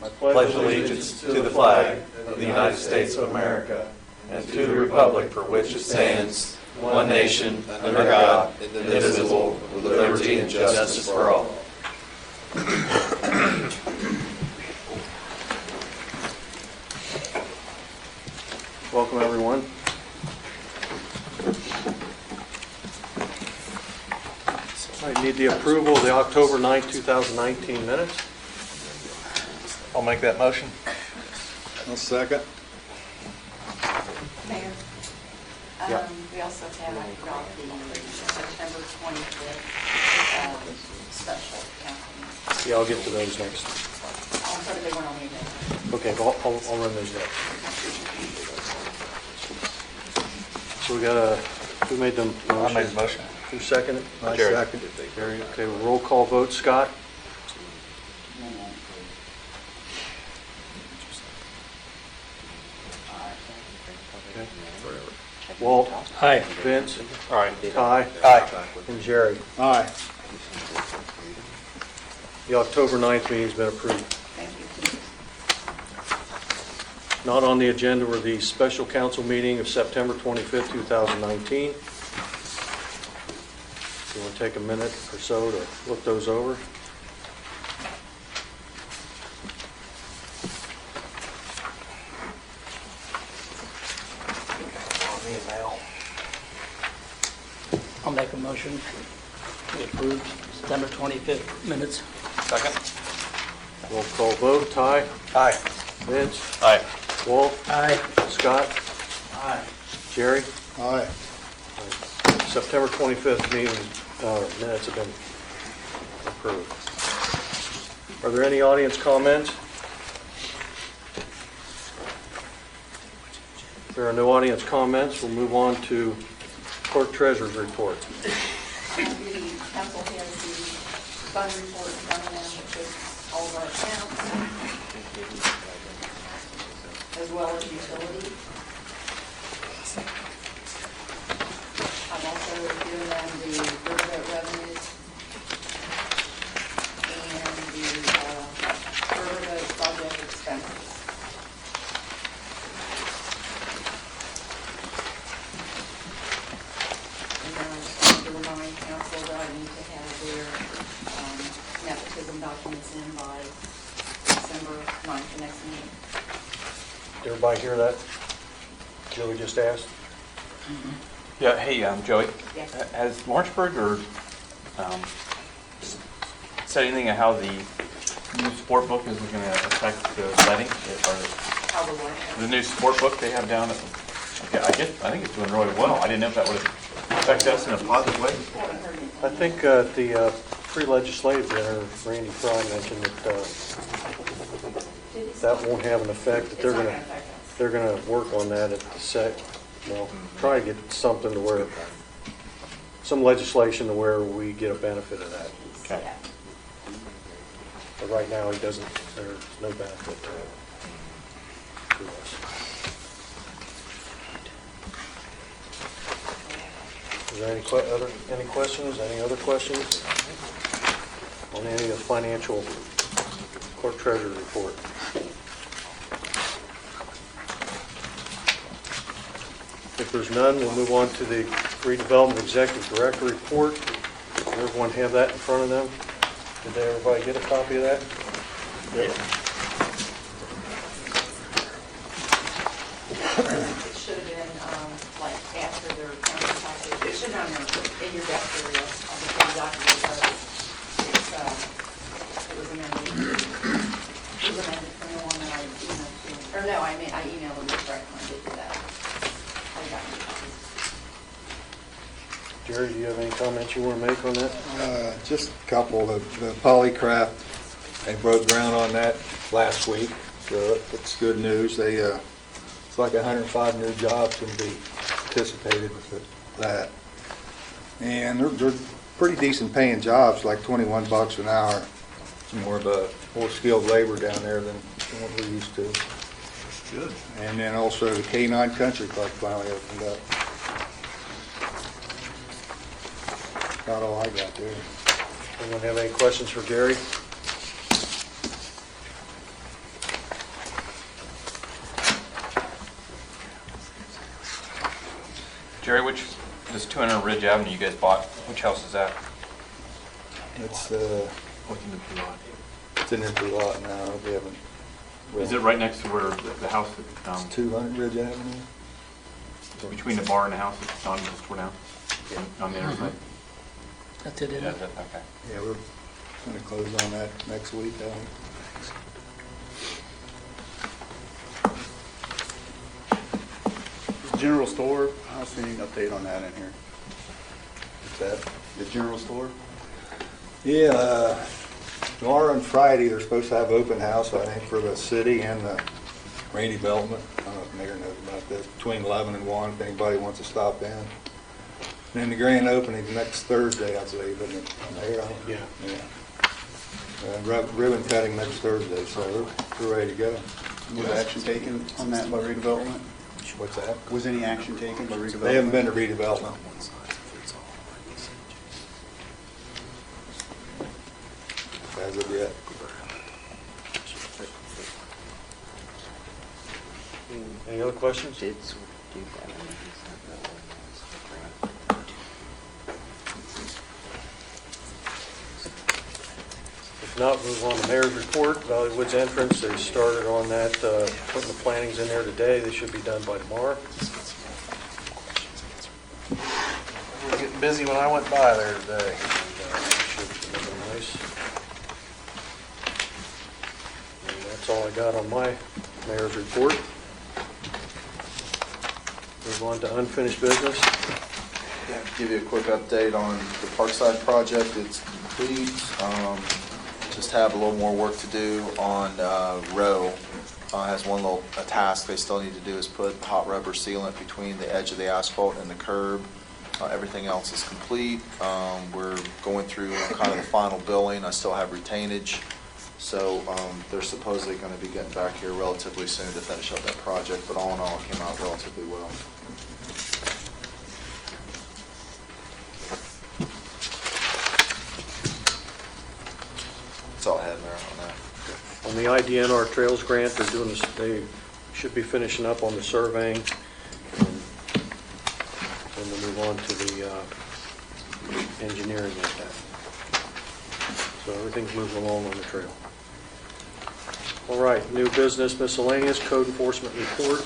I pledge allegiance to the flag of the United States of America and to the republic for which it stands, one nation, under God, indivisible, with liberty and justice for all. Welcome, everyone. I need the approval of the October 9th, 2019 minutes. I'll make that motion. I'll second. Mayor, Yeah. we also have, I forgot, the September 25th special council meeting. Yeah, I'll get to those next. I'm sorry, they weren't on the agenda. Okay, I'll run those next. So we got who made the motion? I made the motion. Who seconded it? I Jerry. seconded it. Gary. Okay, roll call vote. Scott? Okay. Walt? Aye. Vince? Aye. Ty? Aye. And Jerry. Aye. The October 9th meeting's been approved. Thank you. Not on the agenda were the special council meeting of September 25th, 2019. You want to take a minute or so to look those over? I'll make a motion to approve September 25th minutes. Second. Roll call vote. Ty? Aye. Vince? Aye. Walt? Aye. Scott? Aye. Jerry? Aye. September 25th meeting minutes have been approved. Are there any audience comments? If there are no audience comments, we'll move on to clerk treasurer's report. The council has the fund report in front of them, which is all of our accounts, as well as utility. I'm also giving them the riverboat revenues and the riverboat project expenses. And then I just want to remind council that I need to have their nepotism documents in by December 9th, the next meeting. Did everybody hear that? Joey just asked. Yeah, hey, Joey. Yes. Has Lawrenceburg said anything of how the new sport book is going to affect the letting? How will The new sport book they have down at, I think it's doing really well. I didn't know if that would affect us in a positive way. haven't heard anything. I think at the pre-legislative dinner, Randy Fry mentioned that won't have an effect, that It's not going to affect us. they're going to work on that at the try to get something to where, some legislation to where we get a benefit of that. Okay. Yeah. But right now, there's no benefit to us. Is there any questions, any other questions on any of the financial clerk treasurer report? If there's none, we'll move on to the redevelopment executive director report. Does everyone have that in front of them? Did everybody get a copy of that? It should have been, like, after their county package. It should have been in your desk area on the same document, but it was amended. It was amended from the one that I emailed to, or no, I emailed them direct when I did that. I got new copies. Jerry, do you have any comments you want to make on that? Just a couple. The polycraft, they broke ground on that last week, so it's good news. It's like 105 new jobs going to be anticipated with that. And they're pretty decent paying jobs, like $21 an hour. It's more skilled labor down there than what we're used to. Good. And then also the K9 Country Club finally opened up. About all I got there. Anyone have any questions for Jerry? Jerry, this 200 Ridge Avenue you guys bought, which house is that? It's, What's in the lot? it's an empty lot now, we haven't. Is it right next to where the house, It's 200 Ridge Avenue? between the bar and the house that's on just tore down? On the other side? That's it, isn't Yeah, it? okay. Yeah, we're gonna close on that next week, I think. General store, I don't see any update on that in here. What's that? The general store? Yeah, tomorrow and Friday, they're supposed to have open house, I think, for the city and the Rainy Development. I don't know if Mayor knows about this, between 11 and 1, if anybody wants to stop in. And then the grand opening next Thursday, I believe, isn't it, Mayor? Yeah. Yeah. Ribbon cutting next Thursday, so we're ready to go. Was action taken on that by redevelopment? What's that? Was any action taken by redevelopment? They haven't been to redevelopment. As of yet. Any other questions? If not, move on to Mayor's report. Valley Woods entrance, they started on that, putting the plantings in there today. They should be done by tomorrow. It was getting busy when I went by there today. Should be looking nice. And that's all I got on my mayor's report. Move on to unfinished business. Yeah, give you a quick update on the Parkside project. It's complete. Just have a little more work to do on Row. Has one little task they still need to do is put hot rubber sealant between the edge of the asphalt and the curb. Everything else is complete. We're going through kind of the final billing. I still have retainage. So they're supposedly going to be getting back here relatively soon to finish up that project. But all in all, it came out relatively well. That's all I had, Mayor, on that. On the IDNR Trails Grant, they're doing this, they should be finishing up on the surveying. And then we'll move on to the engineering of that. So everything's moving along on the trail. All right, new business miscellaneous, code enforcement report.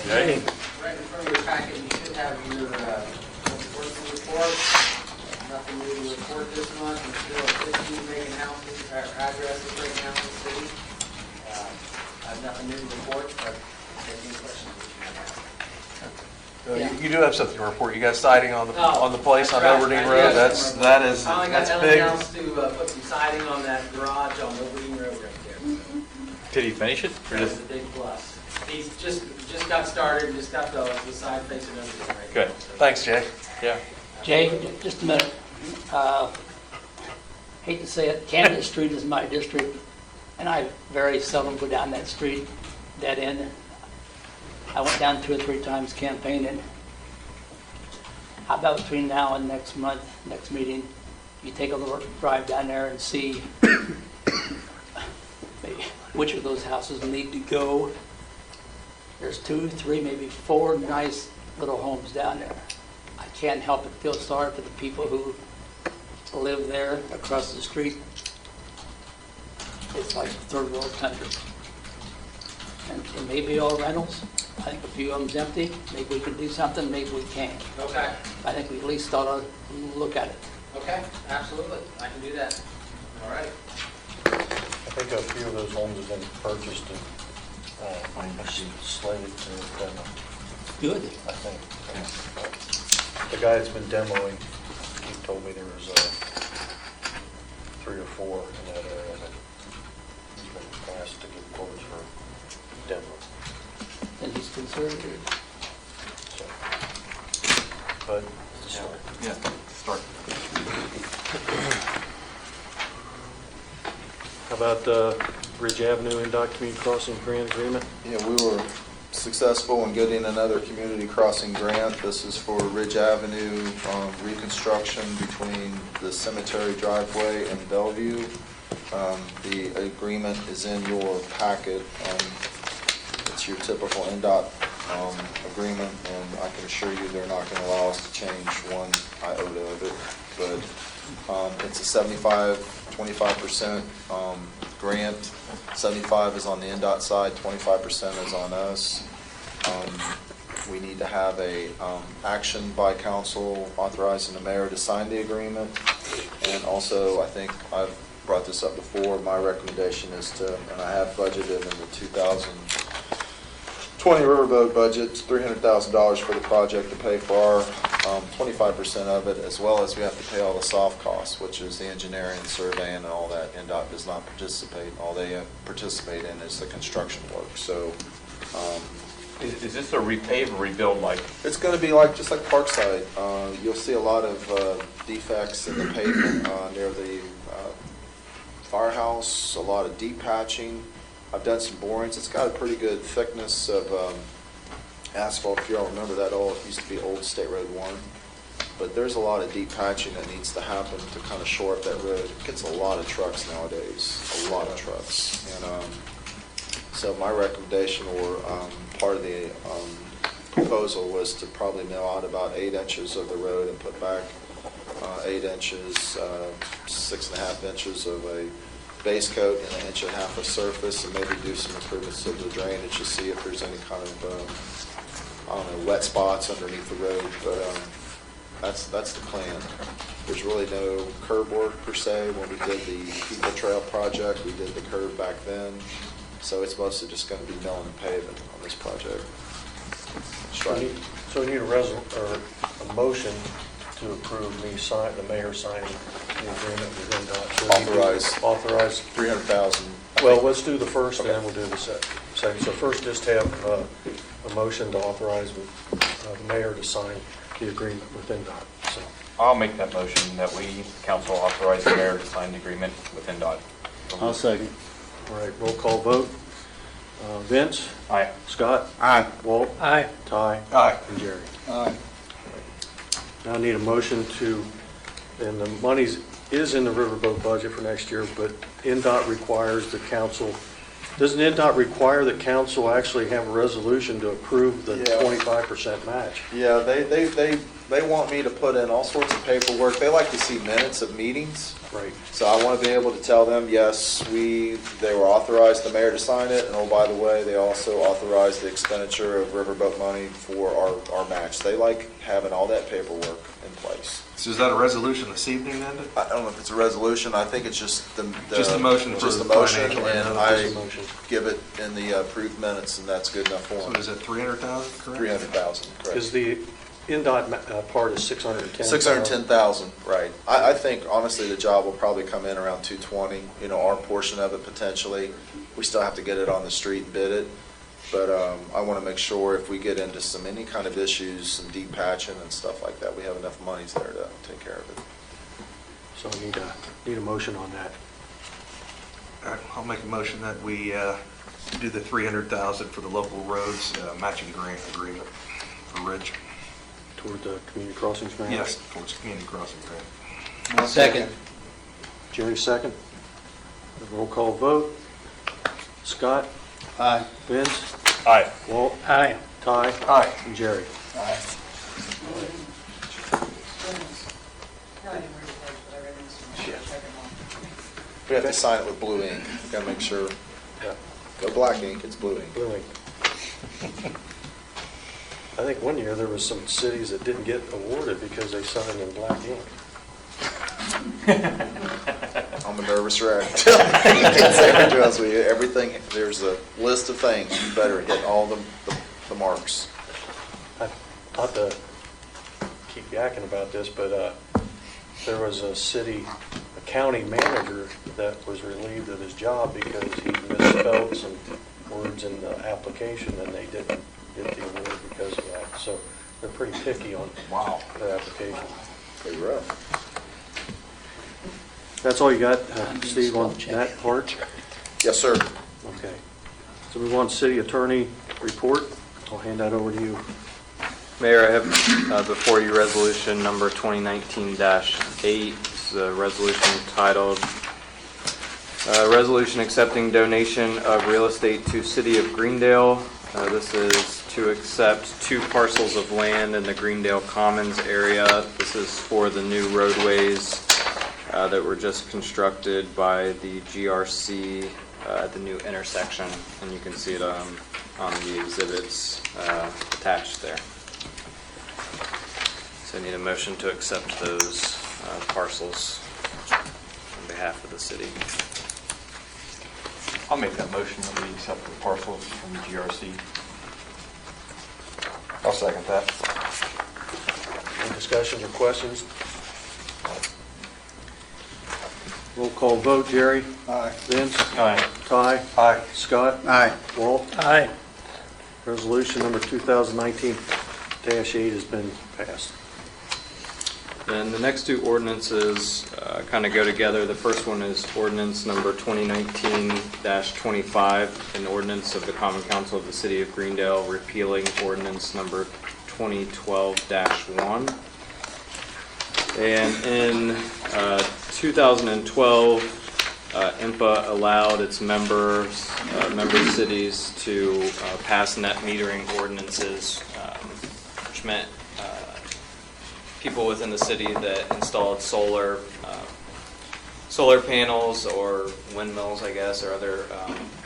Jay? Right in front of your packet, you should have your enforcement report. Nothing new to report this month. We're still at 15 vacant houses, or addresses right now in the city. I have nothing new to report, but any questions that you might have. You do have something to report. You got siding on the place on That's right. Overdene I Road. do have some That report. is Finally got that's Ellen big. House to put some siding on that garage on Overdene Road right there. Did he finish it? Or That's just- a big plus. He's just got started, just got the side face and everything right Good. now. So- Thanks, Jay. Yeah. Jay, just a minute. Hate to say it, Canada Street is my district, and I very seldom go down that street, dead end. I went down 2 or 3 times campaigning. How about between now and next month, next meeting, you take a little drive down there and see maybe which of those houses need to go. There's 2, 3, maybe 4 nice little homes down there. I can't help but feel sorry for the people who live there across the street. It's like third world country. And it may be all rentals. I think a few of them's empty. Maybe we can do something, maybe we can't. Okay, I think we at least ought to look at it. okay, absolutely. I can do that. All right. I think a few of those homes have been purchased and slated to demo, Good. I think. The guy that's been demoing, he told me there was 3 or 4 in that area that he's been asked to give quotes for demo. And he's conservative. So, but it's a start. Yeah, start. How about Ridge Avenue and Dock Community Crossing Grant Agreement? Yeah, we were successful in getting another community crossing grant. This is for Ridge Avenue reconstruction between the cemetery driveway and Bellevue. The agreement is in your packet. It's your typical NDOT agreement, and I can assure you they're not going to allow us to change one iota of it. But it's a 25% grant. 75 is on the NDOT side, 25% is on us. We need to have a action by council authorizing the mayor to sign the agreement. And also, I think I've brought this up before, my recommendation is to, and I have budgeted in the 2020 riverboat budget, $300,000 for the project to pay for our 25% of it, as well as we have to pay all the soft costs, which is the engineering, surveying, and all that. NDOT does not participate. All they participate in is the construction work. So Is this a repave or rebuild like? it's going to be like just like Parkside. You'll see a lot of defects in the pavement near the firehouse, a lot of deep patching. I've done some borings. It's got a pretty good thickness of asphalt. If you all remember that it used to be old State Road 1. But there's a lot of deep patching that needs to happen to kind of shore up that road. It gets a lot of trucks nowadays, a lot of trucks. And so my recommendation, or part of the proposal, was to probably mill out about 8 inches of the road and put back 8 inches, 6.5 inches of a base coat and 1.5 inches of surface, and maybe do some improvements to the drainage to see if there's any kind of, I don't know, wet spots underneath the road. But that's the plan. There's really no curb work per se. When we did the People Trail project, we did the curb back then. So it's mostly just going to be milling and paving on this project. So we need a motion to approve the mayor signing the agreement with NDOT. Authorize. $300,000. Well, let's do the first, and then we'll do the second. So first, just have a motion to authorize the mayor to sign the agreement with NDOT. So I'll make that motion that we, council, authorize the mayor to sign the agreement with NDOT. I'll second. all right, roll call vote. Vince? Aye. Scott? Aye. Walt? Aye. Ty? Aye. And Jerry. Aye. Now I need a motion to, and the money's is in the riverboat budget for next year, but NDOT requires the council, doesn't NDOT require the council actually have a resolution to approve the Yeah. 25% match? Yeah, they want me to put in all sorts of paperwork. They like to see minutes of meetings. Right. So I want to be able to tell them, yes, they were authorized, the mayor, to sign it, and oh, by the way, they also authorized the expenditure of riverboat money for our match. They like having all that paperwork in place. So is that a resolution this evening then? I don't know if it's a resolution. I think it's just the Just the motion for just the the motion, financial and analysis. Just a motion. give it in the approved minutes, and that's good enough for So them. is it 300,000, correct? 300,000, correct. Is the NDOT part is 610,000? 610,000, right. I think honestly the job will probably come in around 220, our portion of it potentially. We still have to get it on the street and bid it, but I want to make sure if we get into any kind of issues, some deep patching and stuff like that, we have enough monies there to take care of it. So we need a motion on that. All right, I'll make a motion that we do the 300,000 for the local roads matching grant agreement for Ridge. Toward the community crossings grant? Yes, towards community crossing grant. Second. Jerry, second. Roll call vote. Scott? Aye. Vince? Aye. Walt? Aye. Ty? Aye. And Jerry. We have to sign it with blue ink. Got to make sure. Yeah. Go black ink, it's blue ink. Blue ink. I think one year there was some cities that didn't get awarded because they signed in black ink. I'm a nervous wreck. You can say it to us. Everything, there's a list of things. You better hit all the marks. I not to keep yakking about this, but there was a county manager that was relieved of his job because he misspelled some words in the application and they didn't get the award because of that. So they're pretty picky on their application. Pretty rough. That's all you got, Steve, on that part? Yes, sir. Okay. So we want city attorney report. I'll hand that over to you. Mayor, I have before you resolution number 2019-8. It's the resolution entitled Resolution Accepting Donation of Real Estate to City of Greendale. This is to accept 2 parcels of land in the Greendale Commons area. This is for the new roadways that were just constructed by the GRC at the new intersection, and you can see it on the exhibits attached there. So I need a motion to accept those parcels on behalf of the city. I'll make that motion that we accept the parcels from the GRC. I'll second that. Any discussions or questions? Roll call vote, Jerry? Aye. Vince? Aye. Ty? Aye. Scott? Aye. Walt? Aye. Resolution number 2019-8 has been passed. And the next 2 ordinances kind of go together. The first one is ordinance number 2019-25, an ordinance of the Common Council of the City of Greendale repealing ordinance number 2012-1. And in 2012, IMPA allowed its member cities to pass net metering ordinances, which meant people within the city that installed solar panels or windmills, I guess, or other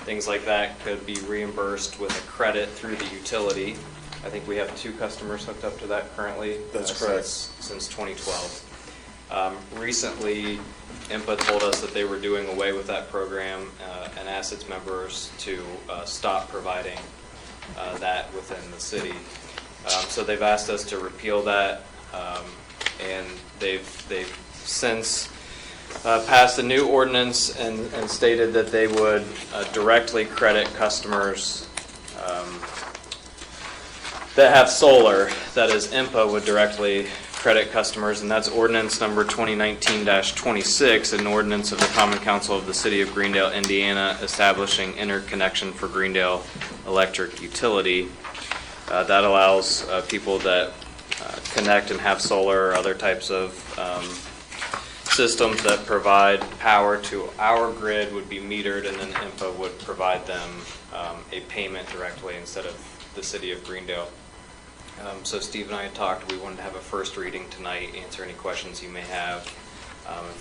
things like that could be reimbursed with a credit through the utility. I think we have 2 customers hooked up to that currently. That's correct. Since 2012. Recently, IMPA told us that they were doing away with that program and asked its members to stop providing that within the city. So they've asked us to repeal that. And they've since passed a new ordinance and stated that they would directly credit customers that have solar. That is, IMPA would directly credit customers, and that's ordinance number 2019-26, an ordinance of the Common Council of the City of Greendale, Indiana, establishing interconnection for Greendale Electric Utility. That allows people that connect and have solar or other types of systems that provide power to our grid would be metered, and then IMPA would provide them a payment directly instead of the City of Greendale. So Steve and I had talked. We wanted to have a first reading tonight, answer any questions you may have.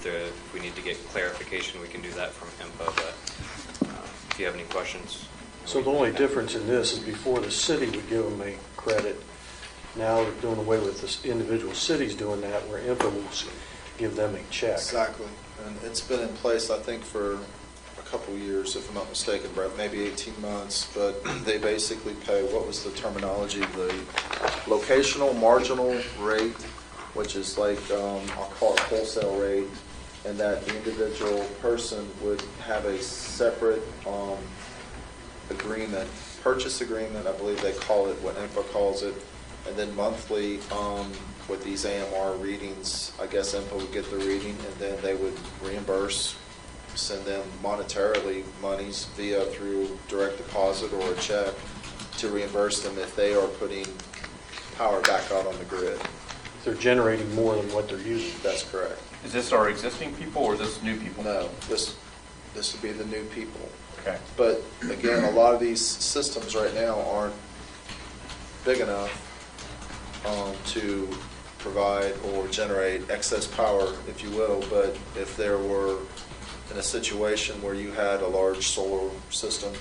If we need to get clarification, we can do that from IMPA, but if you have any questions. So the only difference in this is before the city would give them a credit. Now they're doing away with this individual cities doing that, where IMPA will give them a check. Exactly. And it's been in place, I think, for a couple years, if I'm not mistaken, Brett, maybe 18 months. But they basically pay, what was the terminology? The locational marginal rate, which is like, I'll call it wholesale rate, and that the individual person would have a separate agreement, purchase agreement, I believe they call it, what IMPA calls it. And then monthly, with these AMR readings, I guess IMPA would get the reading, and then they would reimburse, send them monetarily monies through direct deposit or a check to reimburse them if they are putting power back out on the grid. They're generating more than what they're using. That's correct. Is this our existing people or is this new people? No, this would be the new people. Okay. But again, a lot of these systems right now aren't big enough to provide or generate excess power, if you will. But if there were in a situation where you had a large solar system,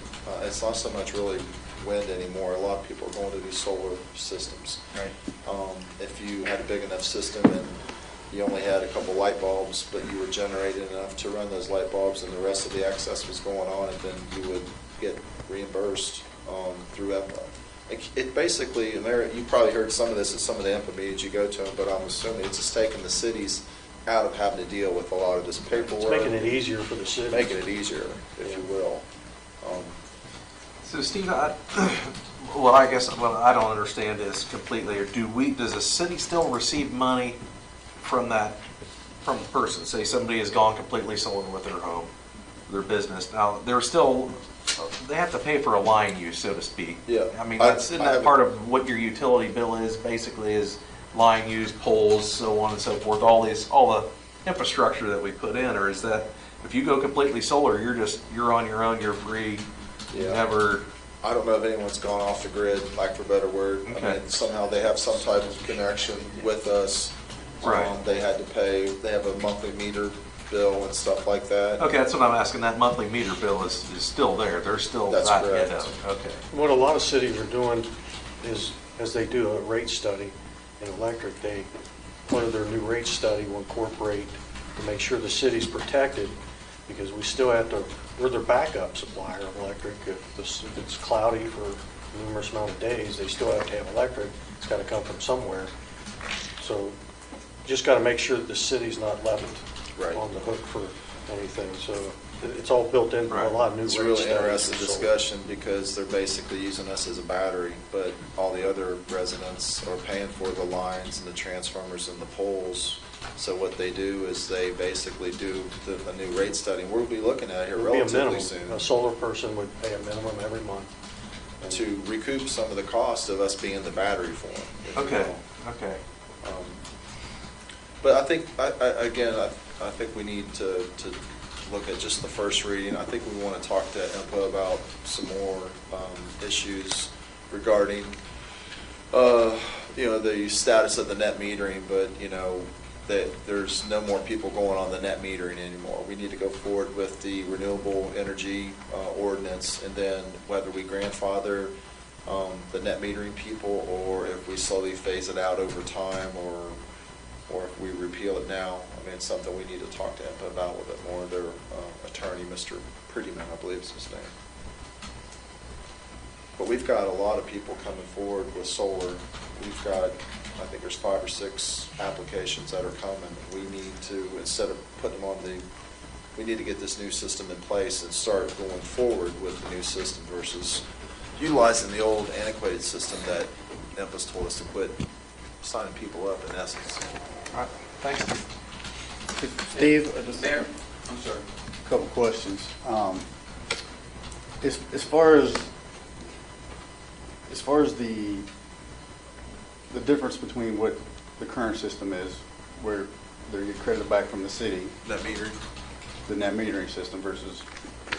it's not so much really wind anymore. A lot of people are going to these solar systems. Right. If you had a big enough system and you only had a couple light bulbs, but you were generating enough to run those light bulbs and the rest of the excess was going on, and then you would get reimbursed through EMPA. It basically, and you probably heard some of this at some of the IMPA meetings you go to, but I'm assuming it's just taking the cities out of having to deal with a lot of this paperwork. It's making it easier for the city. Making it easier, if you will. So Steve, I don't understand this completely. Or does the city still receive money from the person? Say somebody has gone completely solar with their home, their business. Now, they have to pay for a line use, so to speak. Yeah. I mean, isn't that part of what your utility bill is, basically, is line use, poles, so on and so forth, all the infrastructure that we put in? Or is that, if you go completely solar, you're on your own, you're free, you Yeah. never I don't know if anyone's gone off the grid, lack for a better word. I Okay. mean, somehow they have some type of connection with us. Right. They had to pay, they have a monthly meter bill and stuff like that. Okay, that's what I'm asking. That monthly meter bill is still there. They're still That's not correct. get out. Okay. What a lot of cities are doing is, as they do a rate study in electric, part of their new rate study will incorporate to make sure the city's protected, because we still have to, we're their backup supplier of electric. If it's cloudy for a numerous amount of days, they still have to have electric. It's got to come from somewhere. So just got to make sure that the city's not left Right. on the hook for anything. So it's all built into a lot of new rate It's studies. a really interesting for solar. discussion because they're basically using us as a battery, but all the other residents are paying for the lines and the transformers and the poles. So what they do is they basically do a new rate study. We'll be looking at it here It would be a relatively minimum. soon A solar person would pay a minimum every month. to recoup some of the cost of us being the battery for them. if you Okay. will. Okay. But I think, I think we need to look at just the first reading. I think we want to talk to IMPA about some more issues regarding, the status of the net metering, but, that there's no more people going on the net metering anymore. We need to go forward with the renewable energy ordinance, and then whether we grandfather the net metering people, or if we slowly phase it out over time, or if we repeal it now. I mean, it's something we need to talk to IMPA about a little bit more. Their attorney, Mr. Prettyman, I believe is his name. But we've got a lot of people coming forward with solar. We've got, I think there's 5 or 6 applications that are coming. We need to, instead of putting them on we need to get this new system in place and start going forward with the new system versus utilizing the old antiquated system that IMPA's told us to quit signing people up, in essence. All right. Thanks. Steve, just Mayor, I'm sorry. a couple questions. As far as the difference between what the current system is, where they get credit back from the city, Net metering. the net metering system versus,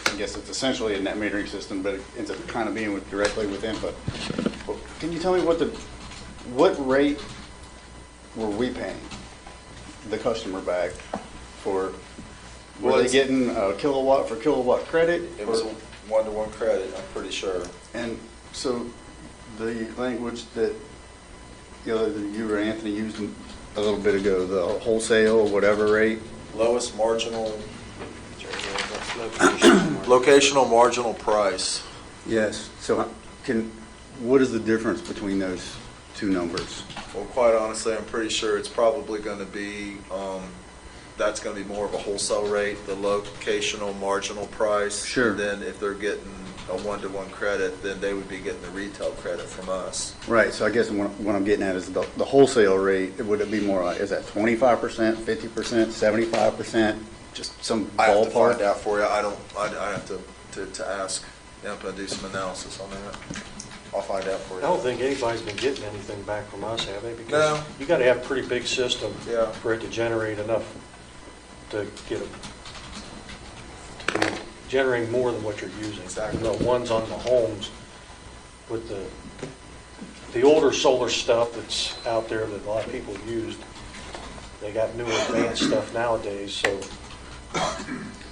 I guess it's essentially a net metering system, but it ends up kind of being directly with IMPA. Well, can you tell me what rate were we paying the customer back for? Were they getting a kilowatt for kilowatt credit? It was a 1-to-1 credit, I'm pretty sure. And so the language that, that you or Anthony used a little bit ago, the wholesale or whatever rate, Lowest marginal, locational marginal price. yes. So what is the difference between those two numbers? Well, quite honestly, I'm pretty sure it's probably going to be, that's going to be more of a wholesale rate, the locational marginal price. Sure. And then if they're getting a 1-to-1 credit, then they would be getting the retail credit from us. Right, so I guess what I'm getting at is the wholesale rate, would it be more like, is that 25%, 50%, 75%? Just some I have to find ballpark? out for you. I have to ask IMPA and do some analysis on that. I'll find out for I you. don't think anybody's been getting anything back from us, have they? No. Because you got to have a pretty big system Yeah. for it to generate enough to get to be generating more than what you're using. Exactly. The ones on the homes with the older solar stuff that's out there that a lot of people used, they got newer advanced stuff nowadays, so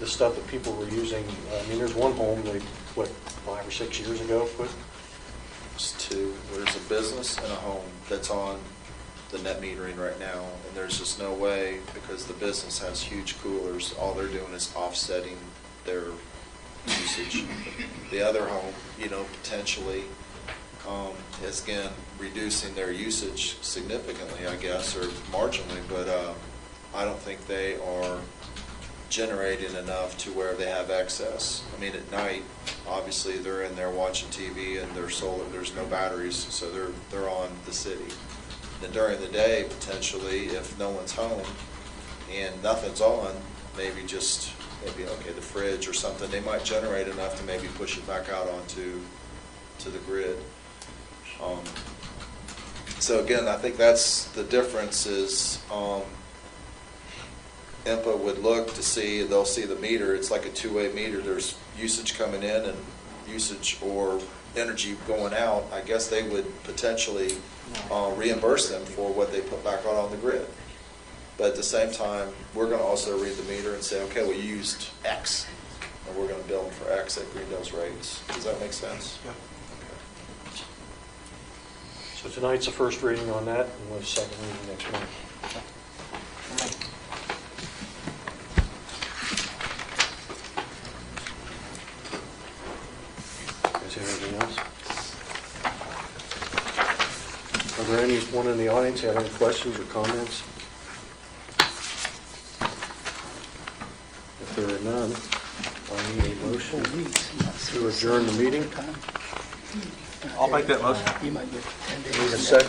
the stuff that people were using, I mean, there's one home they, 5 or 6 years ago, put It's 2. There's a business and a home that's on the net metering right now, and there's just no way, because the business has huge coolers, all they're doing is offsetting their usage. The other home, potentially, is again reducing their usage significantly, I guess, or marginally, but I don't think they are generating enough to where they have excess. I mean, at night, obviously, they're in there watching TV and their solar, there's no batteries, so they're on the city. Then during the day, potentially, if no one's home and nothing's on, maybe the fridge or something, they might generate enough to maybe push it back out onto the grid. So again, I think that's the difference is, IMPA would look to see, they'll see the meter, it's like a two-way meter, there's usage coming in and usage or energy going out, I guess they would potentially reimburse them for what they put back on the grid. But at the same time, we're going to also read the meter and say, okay, well, you used X, and we're going to bill them for X at Greendale's rates. Does that make sense? Yep. So tonight's the first reading on that, and we'll have a second reading next month. Is there anything else? Are there anyone in the audience who have any questions or comments? If there are none, I need a motion to adjourn the meeting. I'll make that motion. Need a second?